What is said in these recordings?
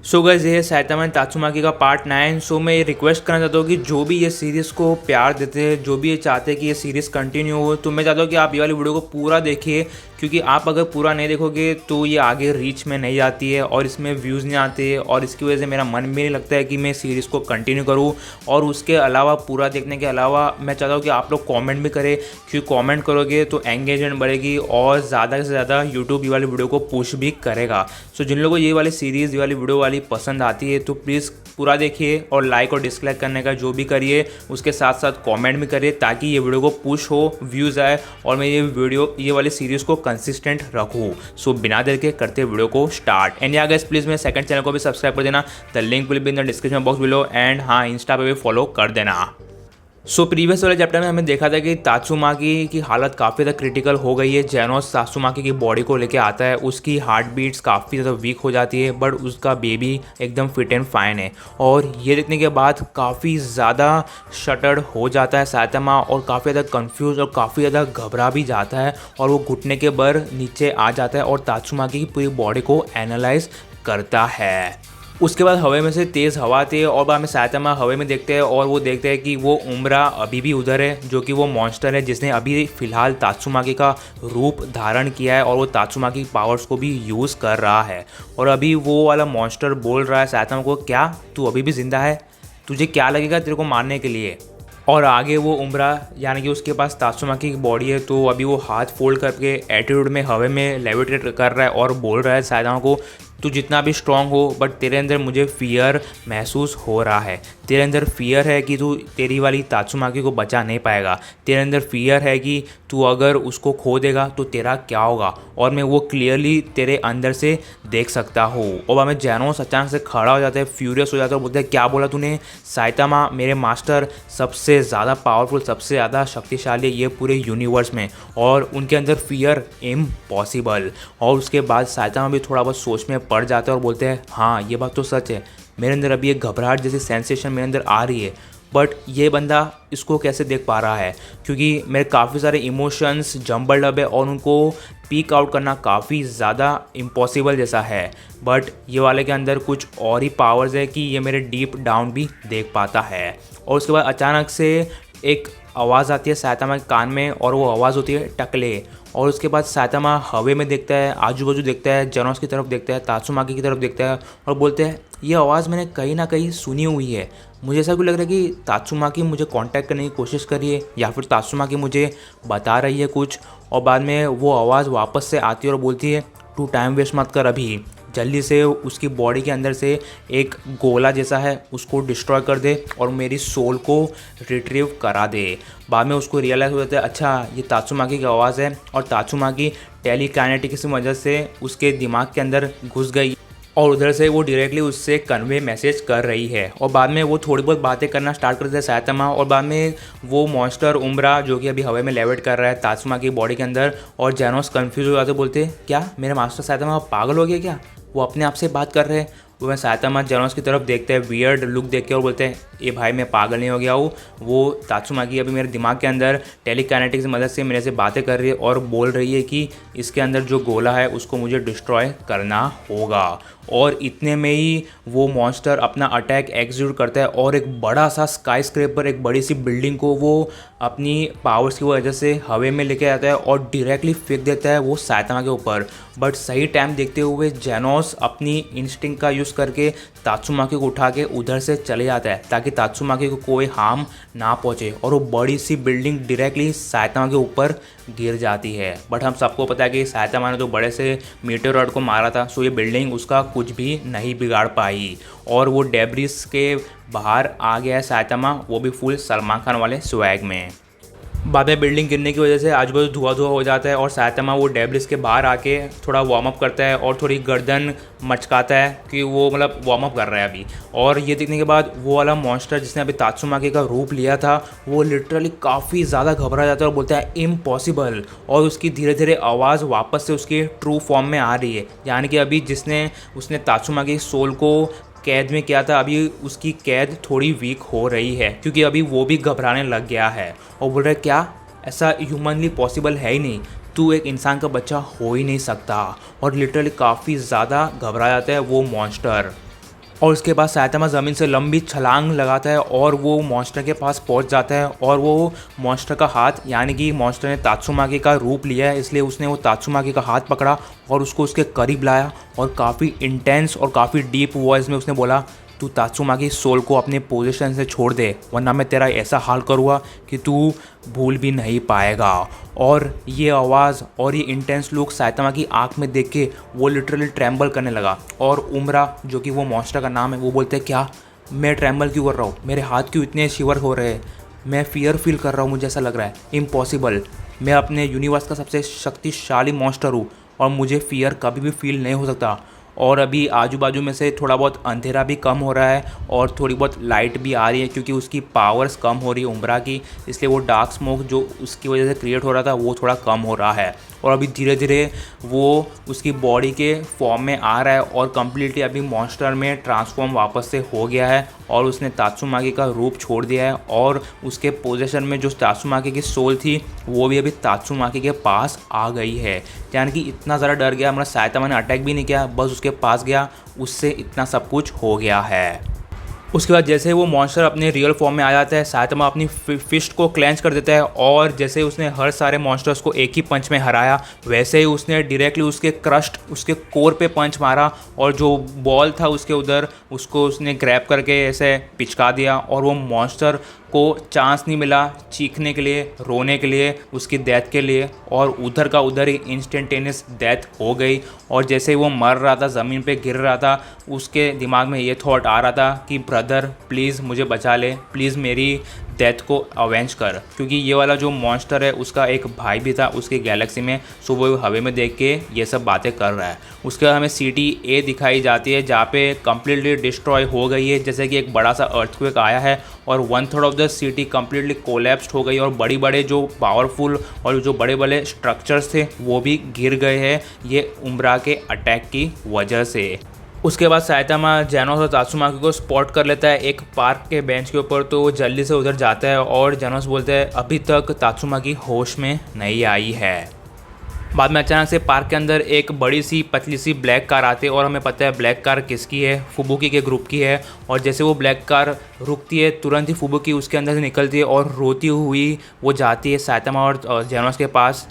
So guys ये है Saitama and तात्सुमाकी का पार्ट 9। सो मैं ये रिक्वेस्ट करना चाहता हूँ कि जो भी ये सीरीज़ को प्यार देते हैं, जो भी ये चाहते हैं कि ये सीरीज़ कंटिन्यू हो, तो मैं चाहता हूँ कि आप ये वाली वीडियो को पूरा देखिए, क्योंकि आप अगर पूरा नहीं देखोगे तो ये आगे रीच में नहीं जाती है और इसमें व्यूज़ नहीं आते, और इसकी वजह से मेरा मन भी नहीं लगता है कि मैं सीरीज़ को कंटिन्यू करूँ। और उसके अलावा पूरा देखने के अलावा मैं चाहता हूँ कि आप लोग कॉमेंट भी करें, क्योंकि कॉमेंट करोगे तो एंगेजमेंट बढ़ेगी और ज़्यादा से ज़्यादा यूट्यूब ये वाली वीडियो को पुश भी करेगा। सो जिन लोगों को ये वाली सीरीज़, ये वाली वीडियो वाली पसंद आती है तो प्लीज़ पूरा देखिए, और लाइक और डिसलाइक करने का जो भी करिए, उसके साथ साथ कमेंट भी करिए ताकि ये वीडियो को पुश हो, व्यूज़ आए और मैं ये वाली सीरीज़ को कंसिस्टेंट रखूँ। सो बिना देर के करते वीडियो को स्टार्ट। एंड गाइस प्लीज़ मेरे सेकंड चैनल को भी सब्सक्राइब कर देना, the link will be in the description box below. And हाँ, इंस्टा पे भी फॉलो कर देना। सो प्रीवियस वाले चैप्टर में हमें देखा था कि तात्सुमाकी की हालत काफ़ी ज़्यादा क्रिटिकल हो गई है। जेनोस तात्सुमाकी की बॉडी को लेके आता है, उसकी हार्ट बीट्स काफ़ी ज़्यादा वीक हो जाती है, बट उसका बेबी एकदम फिट एंड फाइन है। और ये देखने के बाद काफ़ी ज़्यादा शटर्ड हो जाता है साइतामा, और काफ़ी ज़्यादा कंफ्यूज और काफ़ी ज़्यादा घबरा भी जाता है, और वो घुटने के बल नीचे आ जाता है और तात्सुमाकी की पूरी बॉडी को एनालाइज करता है। उसके बाद हवा में से तेज़ हवा आती है और बाद में साइतामा हवा में देखते हैं, और वो देखते हैं कि वो उम्रा अभी भी उधर है, जो कि वो मॉन्स्टर है जिसने अभी फ़िलहाल तात्सुमाकी का रूप धारण किया है, और वो तात्सुमाकी पावर्स को भी यूज़ कर रहा है। और अभी वो वाला मॉन्स्टर बोल रहा है साइतामा को, क्या तू अभी भी ज़िंदा है? तुझे क्या लगेगा तेरे को मारने के लिए? और आगे वो उम्रा यानी कि उसके पास तात्सुमाकी की बॉडी है, तो अभी वो हाथ फोल्ड करके एटीट्यूड में हवा में लेविटेट कर रहा है और बोल रहा है साइतामा को, तू जितना भी स्ट्रांग हो बट तेरे अंदर मुझे फियर महसूस हो रहा है। तेरे अंदर फियर है कि तू तेरी वाली तात्सुमाकी को बचा नहीं पाएगा। तेरे अंदर फियर है कि तू अगर उसको खो देगा तो तेरा क्या होगा, और मैं वो क्लियरली तेरे अंदर से देख सकता हूँ। और हमें जेनोस अचानक से खड़ा हो जाता है, फ्यूरियस हो जाता है और बोलता है, क्या बोला तूने? साइतामा मेरे मास्टर सबसे ज़्यादा पावरफुल, सबसे ज़्यादा शक्तिशाली ये पूरे यूनिवर्स में, और उनके अंदर फियर इम्पॉसिबल। और उसके बाद साइतामा भी थोड़ा बहुत सोच में पड़ जाते हैं और बोलते हैं, हाँ ये बात तो सच है, मेरे अंदर अभी एक घबराहट जैसी सेंसेशन मेरे अंदर आ रही है, बट ये बंदा इसको कैसे देख पा रहा है? क्योंकि मेरे काफ़ी सारे इमोशंस जम्बल्ड अप है और उनको पीक आउट करना काफ़ी ज़्यादा इम्पॉसिबल जैसा है। बट ये वाले के अंदर कुछ और ही पावर्स है कि ये मेरे डीप डाउन भी देख पाता है। और उसके बाद अचानक से एक आवाज़ आती है साइतामा के कान में, और वो आवाज़ होती है टकले। और उसके बाद साइतामा हवे में देखता है, आजू बाजू देखता है, जेनोस की तरफ देखता है, तात्सुमाकी की तरफ देखता है और बोलते हैं, ये आवाज़ मैंने कहीं ना कहीं सुनी हुई है। मुझे ऐसा क्यों लग रहा है कि तात्सुमाकी मुझे कांटेक्ट करने की कोशिश कर रही है, या फिर तात्सुमाकी मुझे बता रही है कुछ। और बाद में वो आवाज़ वापस से आती है और बोलती है, तू टाइम वेस्ट मत कर, अभी जल्दी से उसकी बॉडी के अंदर से एक गोला जैसा है उसको डिस्ट्रॉय कर दे और मेरी सोल को रिट्रीव करा दे। बाद में उसको रियलाइज़ हो जाता है, अच्छा ये तात्सुमाकी की आवाज़ है, और तात्सुमाकी टेलीकाइनेटिक्स की वजह से उसके दिमाग के अंदर घुस गई और उधर से वो डायरेक्टली उससे कन्वे मैसेज कर रही है। और बाद में वो थोड़ी बहुत बातें करना स्टार्ट करते हैं साइतामा, और बाद में वो मॉन्स्टर उम्रा जो कि अभी हवा में लेविट कर रहा है तात्सुमाकी की बॉडी के अंदर, और जेनोस कंफ्यूज हो जाते, बोलते हैं, क्या मेरे मास्टर साइतामा पागल हो गया क्या? वो अपने आप से बात कर रहे हैं। वो साइतामा जेनोस की तरफ देखते हैं वियर्ड लुक देख के और बोलते हैं, ये भाई मैं पागल नहीं हो गया हूँ, वो तात्सुमाकी अभी मेरे दिमाग के अंदर टेलीकाइनेटिक्स की मदद से मेरे से बातें कर रही है और बोल रही है कि इसके अंदर जो गोला है उसको मुझे डिस्ट्रॉय करना होगा। और इतने में ही वो मॉन्स्टर अपना अटैक एग्जीक्यूट करता है और एक बड़ा सा स्काई स्क्रैपर, एक बड़ी सी बिल्डिंग को वो अपनी पावर्स की वजह से हवा में लेके आता है और डायरेक्टली फेंक देता है वो साइतामा के ऊपर। बट सही टाइम देखते हुए जेनोस अपनी इंस्टिंक्ट का यूज़ करके तात्सुमाकी को उठा के उधर से चले जाता है ताकि तात्सुमाकी को कोई हार्म ना पहुंचे, और वो बड़ी सी बिल्डिंग डायरेक्टली साइतामा के ऊपर गिर जाती है। बट हम सबको पता है कि साइतामा ने तो बड़े से मीटेओराइड को मारा था, सो ये बिल्डिंग उसका कुछ भी नहीं बिगाड़ पाई, और वो डेब्रिस के बाहर आ गया है साइतामा, वो भी फुल सलमान खान वाले स्वैग में। बाद में बिल्डिंग गिरने की वजह से आजू बाजू धुआं धुआं हो जाता है, और साइतामा वो डेब्रिस के बाहर आके थोड़ा वार्म अप करता है और थोड़ी गर्दन मचकाता है कि वो मतलब वार्म अप कर रहा है अभी। और ये देखने के बाद वो वाला मॉन्स्टर जिसने अभी तात्सुमाकी का रूप लिया था वो लिटरली काफ़ी ज़्यादा घबरा जाता है और बोलता है इम्पॉसिबल, और उसकी धीरे धीरे आवाज़ वापस से उसके ट्रू फॉर्म में आ रही है। यानी कि अभी उसने तात्सुमाकी सोल को कैद में किया था, अभी उसकी कैद थोड़ी वीक हो रही है क्योंकि अभी वो भी घबराने लग गया है और बोल रहा है, क्या ऐसा ह्यूमनली पॉसिबल है ही नहीं, तू एक इंसान का बच्चा हो ही नहीं सकता। और लिटरली काफ़ी ज़्यादा घबरा जाता है वो मॉन्स्टर। और उसके बाद साइतामा ज़मीन से लंबी छलांग लगाता है और वो मॉन्स्टर के पास पहुंच जाता है और वो मॉन्स्टर का हाथ, यानी कि मॉन्स्टर ने तात्सुमाकी का रूप लिया है इसलिए उसने वो तात्सुमाकी का हाथ पकड़ा और उसको उसके करीब लाया और काफ़ी इंटेंस और काफ़ी डीप वॉइस में उसने बोला, तू तात्सुमाकी सोल को अपने पोजीशन से छोड़ दे वरना मैं तेरा ऐसा हाल करूँगा कि तू भूल भी नहीं पाएगा। और ये आवाज़ और ये इंटेंस लुक साइतामा की आँख में देख के वो लिटरली ट्रैम्बल करने लगा। और उमरा, जो कि वो मॉन्स्टर का नाम है, वो बोलते हैं, क्या मैं ट्रैम्बल क्यों कर रहा हूँ, मेरे हाथ क्यों इतने शिवर हो रहे हैं, मैं फियर फील कर रहा हूँ, मुझे ऐसा लग रहा है इम्पॉसिबल, मैं अपने यूनिवर्स का सबसे शक्तिशाली मॉन्स्टर हूँ और मुझे फियर कभी भी फील नहीं हो सकता। और अभी आजू बाजू में से थोड़ा बहुत अंधेरा भी कम हो रहा है और थोड़ी बहुत लाइट भी आ रही है क्योंकि उसकी पावर्स कम हो रही है उम्रा की, इसलिए वो डार्क स्मोक जो उसकी वजह से क्रिएट हो रहा था वो थोड़ा कम हो रहा है। और अभी धीरे धीरे वो उसकी बॉडी के फॉर्म में आ रहा है और कम्प्लीटली अभी मॉन्स्टर में ट्रांसफॉर्म वापस से हो गया है और उसने तात्सुमाकी का रूप छोड़ दिया है और उसके पोजीशन में जो तात्सुमाकी की सोल थी वो भी अभी तात्सुमाकी के पास आ गई है। यानी कि इतना ज़्यादा डर गया, हमारा साइतामा ने अटैक भी नहीं किया, बस उसके पास गया, उससे इतना सब कुछ हो गया है। उसके बाद जैसे वो मॉन्स्टर अपने रियल फॉर्म में आ जाता है, साइतामा अपनी फिस्ट को क्लेंच कर देता है और जैसे उसने हर सारे मॉन्स्टर्स को एक ही पंच में हराया वैसे ही उसने डायरेक्टली उसके क्रस्ट, उसके कोर पे पंच मारा और जो बॉल था उसके उधर उसको उसने ग्रैब करके ऐसे पिचका दिया और वो मॉन्स्टर को चांस नहीं मिला चीखने के लिए, रोने के लिए, उसकी डेथ के लिए, और उधर का उधर ही इंस्टेंटेनियस डेथ हो गई। और जैसे वो मर रहा था, ज़मीन पे गिर रहा था, उसके दिमाग में ये थॉट आ रहा था कि ब्रदर प्लीज़ मुझे बचा ले, प्लीज़ मेरी डेथ को अवेंज कर, क्योंकि ये वाला जो मॉन्स्टर है उसका एक भाई भी था उसकी गैलेक्सी में, सो वो हवा में देख के ये सब बातें कर रहा है। उसके बाद हमें सिटी ए दिखाई जाती है जहाँ पे कम्प्लीटली डिस्ट्रॉय हो गई है, जैसे कि एक बड़ा सा अर्थक्वेक आया है और 1/3 of the city completely collapsed हो गई और बड़ी बड़े जो पावरफुल और जो बड़े बड़े स्ट्रक्चर्स थे वो भी गिर गए हैं ये उम्रा के अटैक की वजह से। उसके बाद साइतामा जेनोस और तात्सुमाकी को स्पॉट कर लेता है एक पार्क के बेंच के ऊपर, तो वो जल्दी से उधर जाता है और जेनोस बोलते हैं अभी तक तात्सुमाकी होश में नहीं आई है। बाद में अचानक से पार्क के अंदर एक बड़ी सी पतली सी ब्लैक कार आती है और हमें पता है ब्लैक कार किसकी है, फुबुकी के ग्रुप की है। और जैसे वो ब्लैक कार रुकती है तुरंत ही फुबुकी उसके अंदर से निकलती है और रोती हुई वो जाती है साइतामा और जेनोस के पास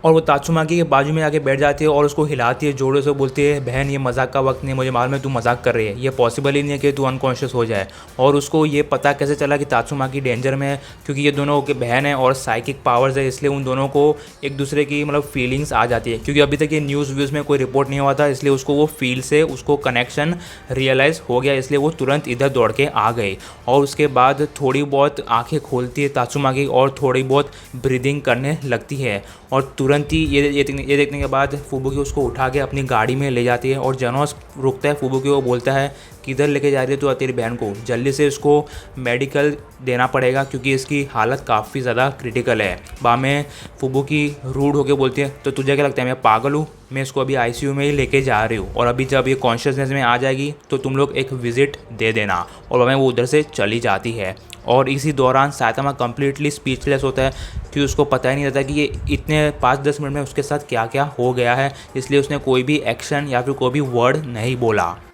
और वो तात्सुमाकी के बाजू में आके बैठ जाती है और उसको हिलाती है, जोरों से बोलती है बहन ये मजाक का वक्त नहीं, मुझे मालूम है तू मजाक कर रही है, ये पॉसिबल ही नहीं है कि तू अनकॉन्शियस हो जाए। और उसको ये पता कैसे चला कि तात्सुमाकी डेंजर में है, क्योंकि ये दोनों के बहन है और साइकिक पावर्स है, इसलिए उन दोनों को एक दूसरे की मतलब फीलिंग्स आ जाती है, क्योंकि अभी तक ये न्यूज़ व्यूज़ में कोई रिपोर्ट नहीं हुआ था, इसलिए उसको वो फील से उसको कनेक्शन रियलाइज़ हो गया, इसलिए वो तुरंत इधर दौड़ के आ गई। और उसके बाद थोड़ी बहुत आँखें खोलती है तात्सुमाकी और थोड़ी बहुत ब्रीदिंग करने लगती है और तुरंत ही ये देखने के बाद फुबुकी उसको उठा के अपनी गाड़ी में ले जाती है और जेनोस रुकता है फुबुकी को, बोलता है किधर लेके जा रही है तू तेरी बहन को, जल्दी से इसको मेडिकल देना पड़ेगा क्योंकि इसकी हालत काफ़ी ज़्यादा क्रिटिकल है। बाद में फुबुकी रूड होके बोलती है तो तुझे क्या लगता है मैं पागल हूँ, मैं इसको अभी आईसीयू में ही लेके जा रही हूँ और अभी जब ये कॉन्शियसनेस में आ जाएगी तो तुम लोग एक विज़िट दे देना। और बाद में वो उधर से चली जाती है और इसी दौरान साइतामा कम्प्लीटली स्पीचलेस होता है क्योंकि उसको पता ही नहीं रहता कि ये इतने 5-10 मिनट में उसके साथ क्या क्या हो गया है, इसलिए उसने कोई भी एक्शन या फिर कोई भी वर्ड नहीं बोला।